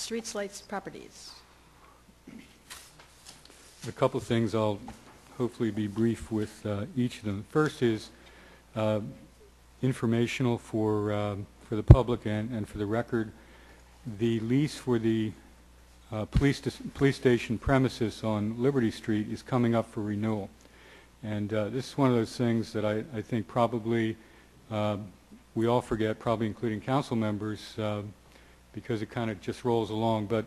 Streets, Lights, Properties. A couple of things. I'll hopefully be brief with each of them. First is informational for the public and for the record. The lease for the police station premises on Liberty Street is coming up for renewal. And this is one of those things that I think probably we all forget, probably including council members, because it kind of just rolls along. But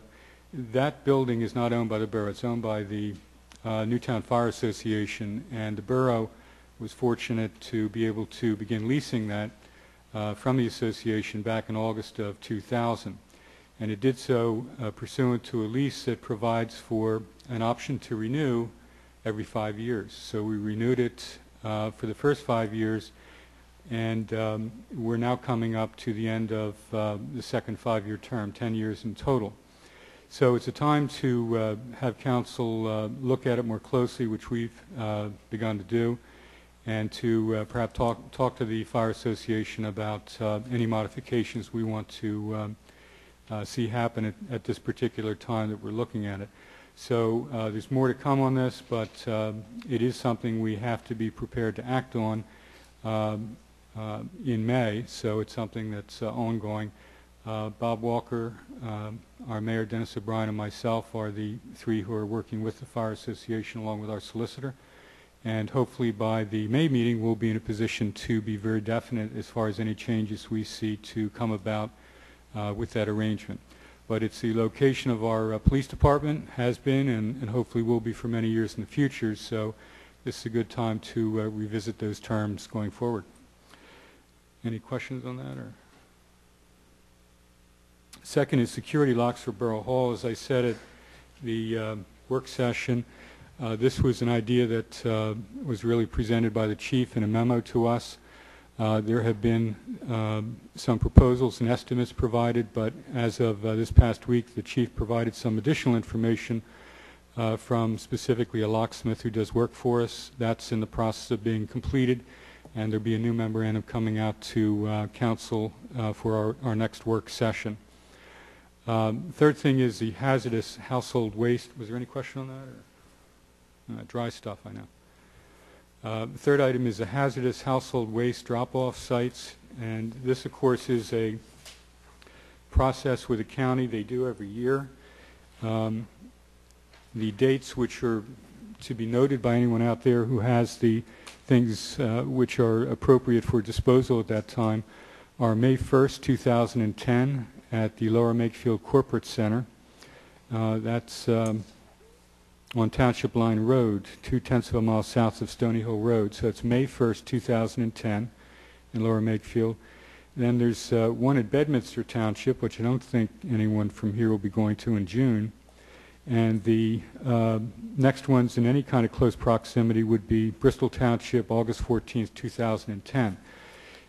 that building is not owned by the borough. It's owned by the Newtown Fire Association, and the borough was fortunate to be able to begin leasing that from the association back in August of 2000. And it did so pursuant to a lease that provides for an option to renew every 5 years. So we renewed it for the first 5 years, and we're now coming up to the end of the second 5-year term, 10 years in total. So it's a time to have council look at it more closely, which we've begun to do, and to perhaps talk to the Fire Association about any modifications we want to see happen at this particular time that we're looking at it. So there's more to come on this, but it is something we have to be prepared to act on in May, so it's something that's ongoing. Bob Walker, our mayor, Dennis O'Brien, and myself are the three who are working with the Fire Association along with our solicitor. And hopefully by the May meeting we'll be in a position to be very definite as far as any changes we see to come about with that arrangement. But it's the location of our police department, has been, and hopefully will be for many years in the future, so this is a good time to revisit those terms going forward. Any questions on that? Or? Second is security locks for Borough Hall. As I said at the work session, this was an idea that was really presented by the chief in a memo to us. There have been some proposals and estimates provided, but as of this past week, the chief provided some additional information from specifically a locksmith who does work for us. That's in the process of being completed, and there'll be a new memorandum coming out to council for our next work session. Third thing is the hazardous household waste. Was there any question on that? Or? Dry stuff, I know. The third item is the hazardous household waste drop-off sites, and this, of course, is a process with the county. They do every year. The dates which are to be noted by anyone out there who has the things which are appropriate for disposal at that time are May 1st, 2010 at the Lower Makefield Corporate Center. That's on Township Line Road, 0.2 of a mile south of Stony Hill Road. So it's May 1st, 2010 in Lower Makefield. Then there's one at Bedminster Township, which I don't think anyone from here will be going to in June. And the next ones in any kind of close proximity would be Bristol Township, August 14th, 2010.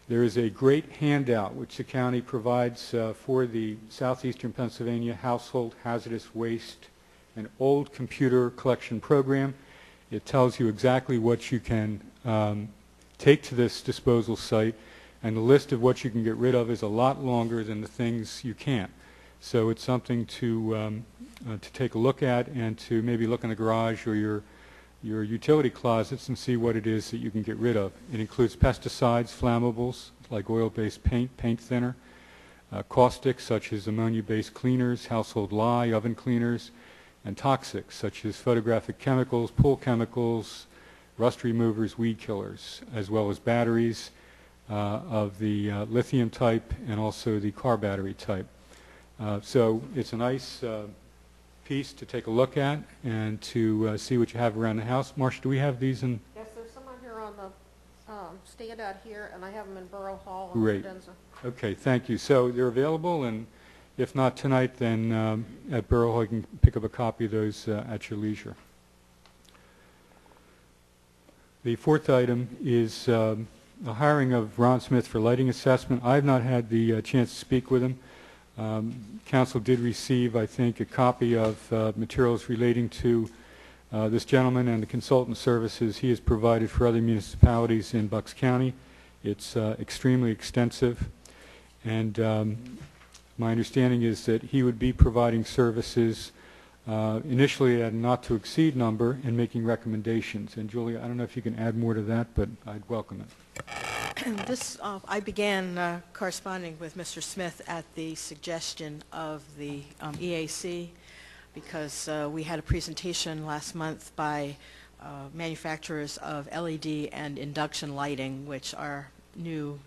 There is a great handout which the county provides for the Southeastern Pennsylvania Household Hazardous Waste and Old Computer Collection Program. It tells you exactly what you can take to this disposal site, and the list of what you can get rid of is a lot longer than the things you can't. So it's something to take a look at, and to maybe look in the garage or your utility closets and see what it is that you can get rid of. It includes pesticides, flammables like oil-based paint, paint thinner, caustics such as ammonia-based cleaners, household lye, oven cleaners, and toxics such as photographic chemicals, pool chemicals, rust removers, weed killers, as well as batteries of the lithium type and also the car battery type. So it's a nice piece to take a look at and to see what you have around the house. Marcia, do we have these in? Yes, there's some on here on the stand out here, and I have them in Borough Hall and Great. Cadenza. Okay, thank you. So they're available, and if not tonight, then at Borough Hall you can pick up a copy of those at your leisure. The fourth item is the hiring of Ron Smith for lighting assessment. I have not had the chance to speak with him. Council did receive, I think, a copy of materials relating to this gentleman and the consultant services he has provided for other municipalities in Bucks County. It's extremely extensive, and My understanding is that he would be providing services initially at a not-to-exceed number and making recommendations. And Julia, I don't know if you can add more to that, but I'd welcome it. I began corresponding with Mr. Smith at the suggestion of the EAC because we had a presentation last month by manufacturers of LED and induction lighting, which are new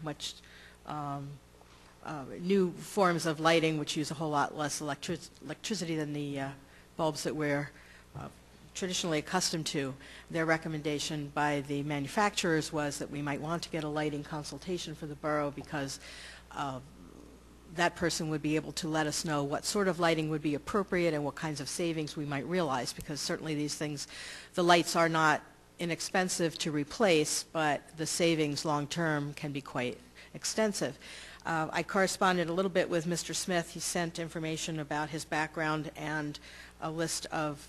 forms of lighting which use a whole lot less electricity than the bulbs that we're traditionally accustomed to. Their recommendation by the manufacturers was that we might want to get a lighting consultation for the borough because that person would be able to let us know what sort of lighting would be appropriate and what kinds of savings we might realize, because certainly these things, the lights are not inexpensive to replace, but the savings long-term can be quite extensive. I corresponded a little bit with Mr. Smith. He sent information about his background and a list of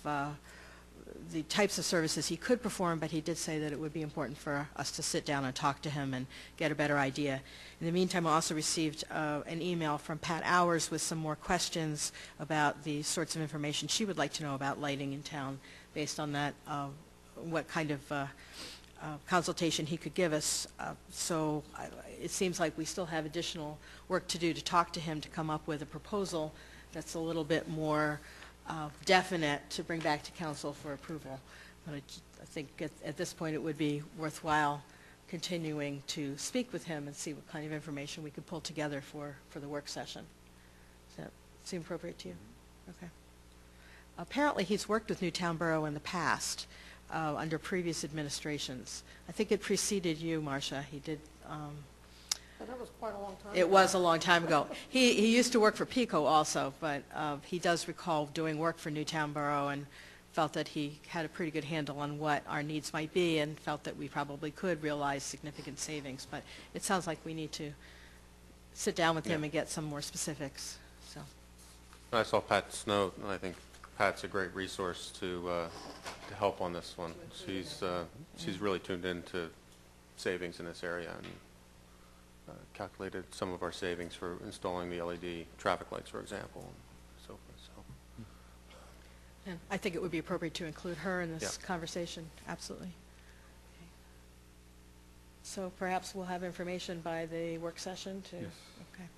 the types of services he could perform, but he did say that it would be important for us to sit down and talk to him and get a better idea. In the meantime, I also received an email from Pat Hours with some more questions about the sorts of information she would like to know about lighting in town. Based on that, what kind of consultation he could give us. So it seems like we still have additional work to do to talk to him to come up with a proposal that's a little bit more definite to bring back to council for approval. But I think at this point it would be worthwhile continuing to speak with him and see what kind of information we could pull together for the work session. Does that seem appropriate to you? Okay. Apparently he's worked with Newtown Borough in the past under previous administrations. I think it preceded you, Marcia. He did. But that was quite a long time ago. It was a long time ago. He used to work for PICO also, but he does recall doing work for Newtown Borough and felt that he had a pretty good handle on what our needs might be and felt that we probably could realize significant savings. But it sounds like we need to sit down with him and get some more specifics. So. I saw Pat's note, and I think Pat's a great resource to help on this one. She's really tuned into savings in this area and calculated some of our savings for installing the LED traffic lights, for example, and so forth. So. And I think it would be appropriate to include her in this conversation. Absolutely. Okay. So perhaps we'll have information by the work session to. Yes. Okay.